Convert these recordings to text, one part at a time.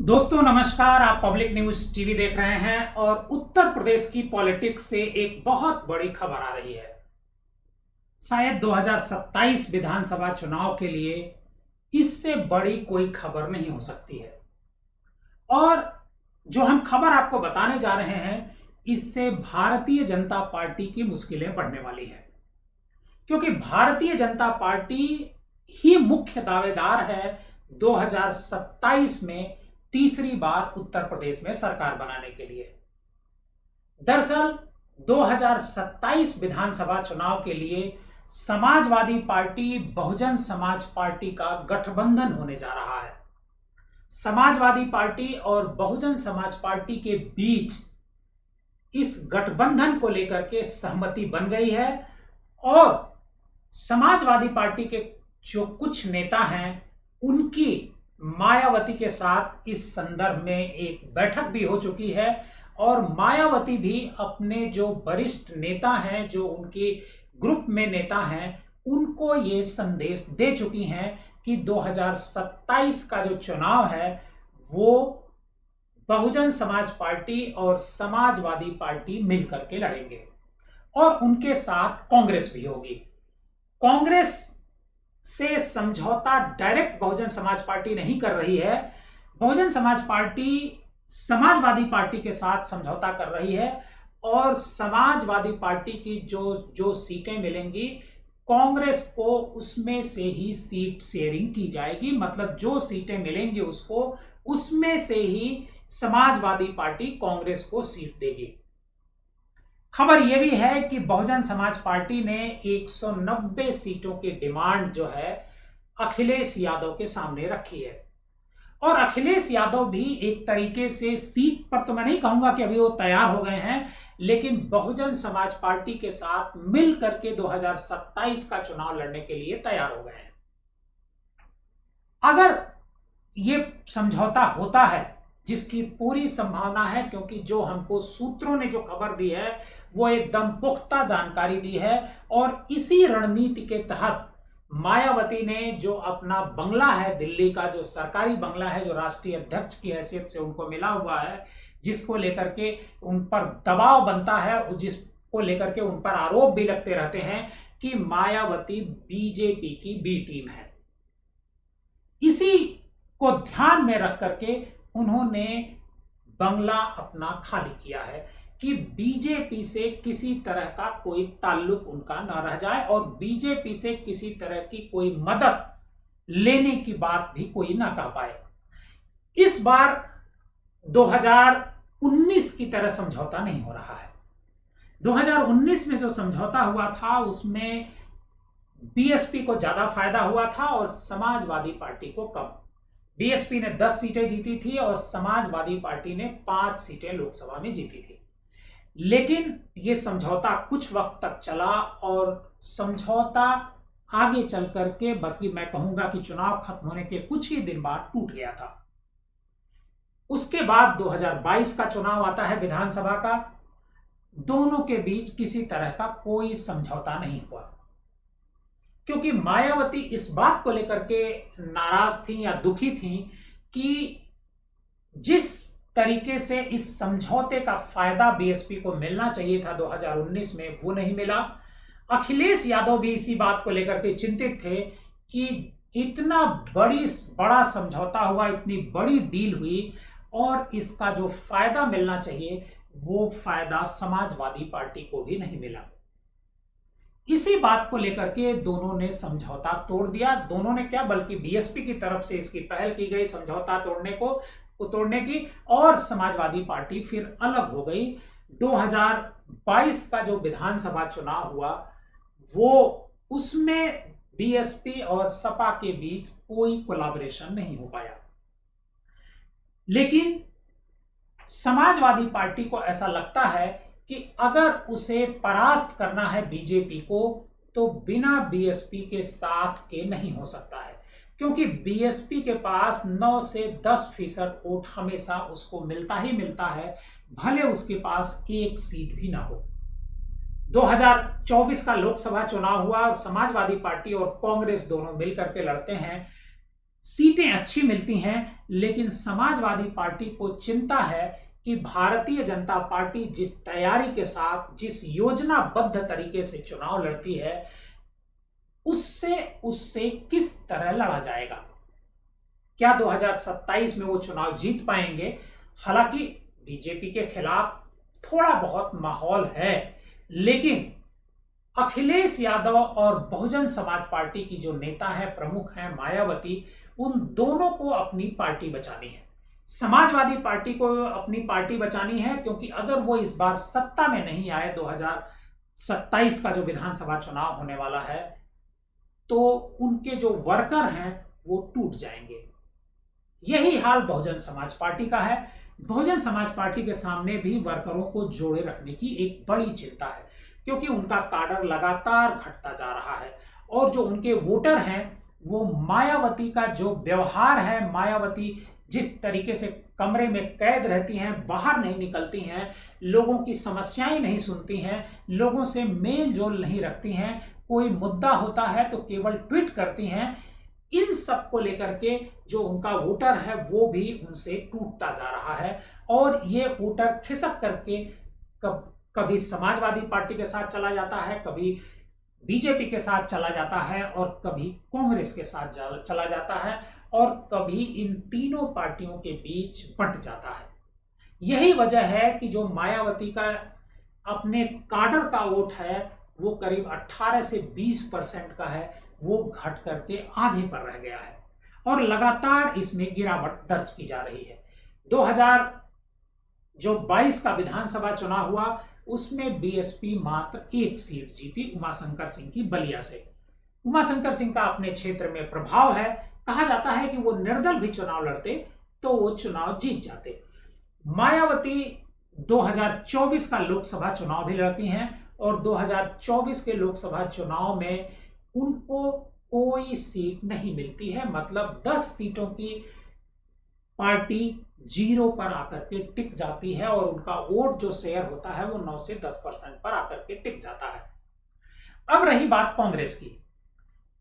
दोस्तों नमस्कार। आप पब्लिक न्यूज टीवी देख रहे हैं और उत्तर प्रदेश की पॉलिटिक्स से एक बहुत बड़ी खबर आ रही है। शायद 2027 विधानसभा चुनाव के लिए इससे बड़ी कोई खबर नहीं हो सकती है। और जो हम खबर आपको बताने जा रहे हैं, इससे भारतीय जनता पार्टी की मुश्किलें बढ़ने वाली हैं, क्योंकि भारतीय जनता पार्टी ही मुख्य दावेदार है 2027 में तीसरी बार उत्तर प्रदेश में सरकार बनाने के लिए। दरअसल 2027 विधानसभा चुनाव के लिए समाजवादी पार्टी बहुजन समाज पार्टी का गठबंधन होने जा रहा है। समाजवादी पार्टी और बहुजन समाज पार्टी के बीच इस गठबंधन को लेकर के सहमति बन गई है और समाजवादी पार्टी के जो कुछ नेता हैं उनकी मायावती के साथ इस संदर्भ में एक बैठक भी हो चुकी है और मायावती भी अपने जो वरिष्ठ नेता हैं, जो उनके ग्रुप में नेता हैं, उनको ये संदेश दे चुकी हैं कि 2027 का जो चुनाव है वो बहुजन समाज पार्टी और समाजवादी पार्टी मिलकर के लड़ेंगे और उनके साथ कांग्रेस भी होगी। कांग्रेस से समझौता डायरेक्ट बहुजन समाज पार्टी नहीं कर रही है। बहुजन समाज पार्टी समाजवादी पार्टी के साथ समझौता कर रही है और समाजवादी पार्टी की जो जो सीटें मिलेंगी कांग्रेस को उसमें से ही सीट शेयरिंग की जाएगी। मतलब जो सीटें मिलेंगी उसको उसमें से ही समाजवादी पार्टी कांग्रेस को सीट देगी। खबर यह भी है कि बहुजन समाज पार्टी ने 190 सीटों की डिमांड जो है अखिलेश यादव के सामने रखी है और अखिलेश यादव भी एक तरीके से सीट पर तो मैं नहीं कहूंगा कि अभी वो तैयार हो गए हैं, लेकिन बहुजन समाज पार्टी के साथ मिल करके 2027 का चुनाव लड़ने के लिए तैयार हो गए हैं। अगर ये समझौता होता है, जिसकी पूरी संभावना है, क्योंकि जो हमको सूत्रों ने जो खबर दी है वो एकदम पुख्ता जानकारी दी है और इसी रणनीति के तहत मायावती ने जो अपना बंगला है दिल्ली का, जो सरकारी बंगला है, जो राष्ट्रीय अध्यक्ष की हैसियत से उनको मिला हुआ है, जिसको लेकर के उन पर दबाव बनता है, जिसको लेकर के उन पर आरोप भी लगते रहते हैं कि मायावती बीजेपी की बी टीम है, इसी को ध्यान में रख करके उन्होंने बंगला अपना खाली किया है कि बीजेपी से किसी तरह का कोई ताल्लुक उनका न रह जाए और बीजेपी से किसी तरह की कोई मदद लेने की बात भी कोई ना कह पाए। इस बार 2019 की तरह समझौता नहीं हो रहा है। 2019 में जो समझौता हुआ था उसमें बीएसपी को ज्यादा फायदा हुआ था और समाजवादी पार्टी को कम। बीएसपी ने 10 सीटें जीती थी और समाजवादी पार्टी ने 5 सीटें लोकसभा में जीती थी। लेकिन यह समझौता कुछ वक्त तक चला और समझौता आगे चल करके, बल्कि मैं कहूंगा कि चुनाव खत्म होने के कुछ ही दिन बाद टूट गया था। उसके बाद 2022 का चुनाव आता है विधानसभा का। दोनों के बीच किसी तरह का कोई समझौता नहीं हुआ, क्योंकि मायावती इस बात को लेकर के नाराज थी या दुखी थी कि जिस तरीके से इस समझौते का फायदा बीएसपी को मिलना चाहिए था 2019 में, वो नहीं मिला। अखिलेश यादव भी इसी बात को लेकर के चिंतित थे कि इतना बड़ा समझौता हुआ, इतनी बड़ी डील हुई और इसका जो फायदा मिलना चाहिए वो फायदा समाजवादी पार्टी को भी नहीं मिला। इसी बात को लेकर के दोनों ने समझौता तोड़ दिया। दोनों ने क्या, बल्कि बीएसपी की तरफ से इसकी पहल की गई समझौता तोड़ने की और समाजवादी पार्टी फिर अलग हो गई। 2022 का जो विधानसभा चुनाव हुआ वो उसमें बीएसपी और सपा के बीच कोई कोलैबोरेशन नहीं हो पाया। लेकिन समाजवादी पार्टी को ऐसा लगता है कि अगर उसे परास्त करना है बीजेपी को तो बिना बीएसपी के साथ के नहीं हो सकता है, क्योंकि बीएसपी के पास 9 से 10% वोट हमेशा उसको मिलता ही मिलता है, भले उसके पास एक सीट भी ना हो। 2024 का लोकसभा चुनाव हुआ और समाजवादी पार्टी और कांग्रेस दोनों मिलकर के लड़ते हैं। सीटें अच्छी मिलती हैं, लेकिन समाजवादी पार्टी को चिंता है कि भारतीय जनता पार्टी जिस तैयारी के साथ, जिस योजनाबद्ध तरीके से चुनाव लड़ती है, उससे उससे किस तरह लड़ा जाएगा। क्या 2027 में वो चुनाव जीत पाएंगे? हालांकि बीजेपी के खिलाफ थोड़ा बहुत माहौल है, लेकिन अखिलेश यादव और बहुजन समाज पार्टी की जो नेता है, प्रमुख है मायावती, उन दोनों को अपनी पार्टी बचानी है। समाजवादी पार्टी को अपनी पार्टी बचानी है, क्योंकि अगर वो इस बार सत्ता में नहीं आए, 2027 का जो विधानसभा चुनाव होने वाला है, तो उनके जो वर्कर हैं वो टूट जाएंगे। यही हाल बहुजन समाज पार्टी का है। बहुजन समाज पार्टी के सामने भी वर्करों को जोड़े रखने की एक बड़ी चिंता है, क्योंकि उनका काडर लगातार घटता जा रहा है और जो उनके वोटर हैं वो मायावती का जो व्यवहार है, मायावती जिस तरीके से कमरे में कैद रहती हैं, बाहर नहीं निकलती हैं, लोगों की समस्याएं नहीं सुनती हैं, लोगों से मेल जोल नहीं रखती हैं, कोई मुद्दा होता है तो केवल ट्वीट करती हैं, इन सब को लेकर के जो उनका वोटर है वो भी उनसे टूटता जा रहा है। और ये वोटर खिसक करके कभी समाजवादी पार्टी के साथ चला जाता है, कभी बीजेपी के साथ चला जाता है और कभी कांग्रेस के साथ चला जाता है और कभी इन तीनों पार्टियों के बीच बंट जाता है। यही वजह है कि जो मायावती का अपने काडर का वोट है वो करीब 18 से 20% का है, वो घट करके आधे पर रह गया है और लगातार इसमें गिरावट दर्ज की जा रही है। 2022 का विधानसभा चुनाव हुआ, उसमें बीएसपी मात्र 1 सीट जीती, उमाशंकर सिंह की बलिया से। उमाशंकर सिंह का अपने क्षेत्र में प्रभाव है, कहा जाता है कि वो निर्दल भी चुनाव लड़ते तो वो चुनाव जीत जाते। मायावती 2024 का लोकसभा चुनाव भी लड़ती हैं और 2024 के लोकसभा चुनाव में उनको कोई सीट नहीं मिलती है, मतलब 10 सीटों की पार्टी 0 पर आकर के टिक जाती है और उनका वोट जो शेयर होता है वो 9 से 10% पर आकर के टिक जाता है। अब रही बात कांग्रेस की।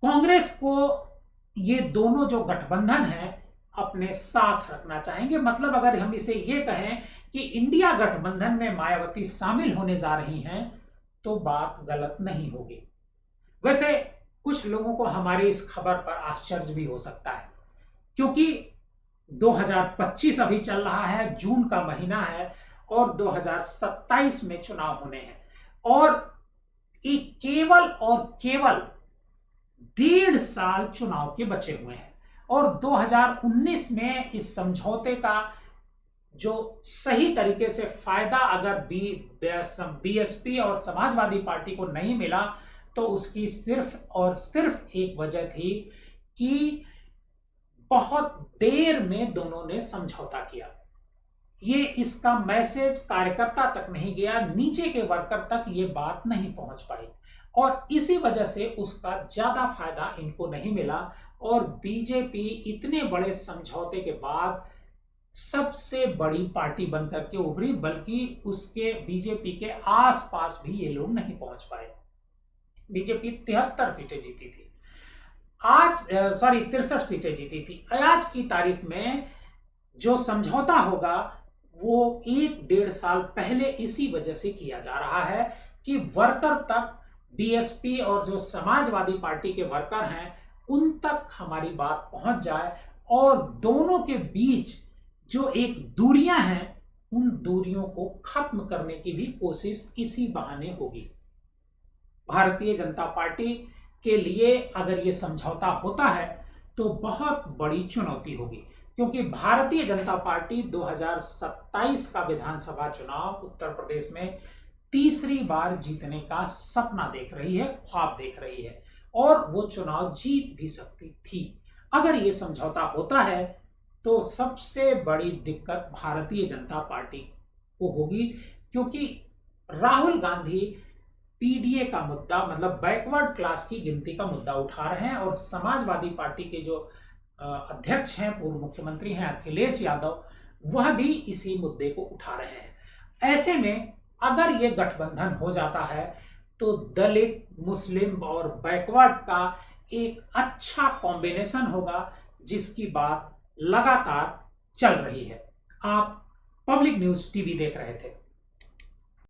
कांग्रेस को ये दोनों जो गठबंधन है अपने साथ रखना चाहेंगे, मतलब अगर हम इसे ये कहें कि इंडिया गठबंधन में मायावती शामिल होने जा रही हैं तो बात गलत नहीं होगी। वैसे कुछ लोगों को हमारी इस खबर पर आश्चर्य भी हो सकता है, क्योंकि 2025 अभी चल रहा है, जून का महीना है और 2027 में चुनाव होने हैं और केवल और केवल 1.5 साल चुनाव के बचे हुए हैं और 2019 में इस समझौते का जो सही तरीके से फायदा अगर बीएसपी और समाजवादी पार्टी को नहीं मिला तो उसकी सिर्फ और सिर्फ एक वजह थी कि बहुत देर में दोनों ने समझौता किया। ये इसका मैसेज कार्यकर्ता तक नहीं गया, नीचे के वर्कर तक ये बात नहीं पहुंच पाई और इसी वजह से उसका ज्यादा फायदा इनको नहीं मिला और बीजेपी इतने बड़े समझौते के बाद सबसे बड़ी पार्टी बनकर के उभरी, बल्कि उसके बीजेपी के आसपास भी ये लोग नहीं पहुंच पाए। बीजेपी 73 सीटें जीती थी, आज 63 सीटें जीती थी। आज की तारीख में जो समझौता होगा वो 1.5 साल पहले इसी वजह से किया जा रहा है कि वर्कर तक, बीएसपी और जो समाजवादी पार्टी के वर्कर हैं उन तक हमारी बात पहुंच जाए और दोनों के बीच जो एक दूरियां हैं उन दूरियों को खत्म करने की भी कोशिश इसी बहाने होगी। भारतीय जनता पार्टी के लिए अगर ये समझौता होता है तो बहुत बड़ी चुनौती होगी, क्योंकि भारतीय जनता पार्टी 2027 का विधानसभा चुनाव उत्तर प्रदेश में तीसरी बार जीतने का सपना देख रही है, ख्वाब देख रही है और वो चुनाव जीत भी सकती थी। अगर ये समझौता होता है तो सबसे बड़ी दिक्कत भारतीय जनता पार्टी को होगी, क्योंकि राहुल गांधी पीडीए का मुद्दा, मतलब बैकवर्ड क्लास की गिनती का मुद्दा उठा रहे हैं और समाजवादी पार्टी के जो अध्यक्ष हैं, पूर्व मुख्यमंत्री हैं अखिलेश यादव, वह भी इसी मुद्दे को उठा रहे हैं। ऐसे में अगर ये गठबंधन हो जाता है तो दलित, मुस्लिम और बैकवर्ड का एक अच्छा कॉम्बिनेशन होगा, जिसकी बात लगातार चल रही है। आप पब्लिक न्यूज टीवी देख रहे थे।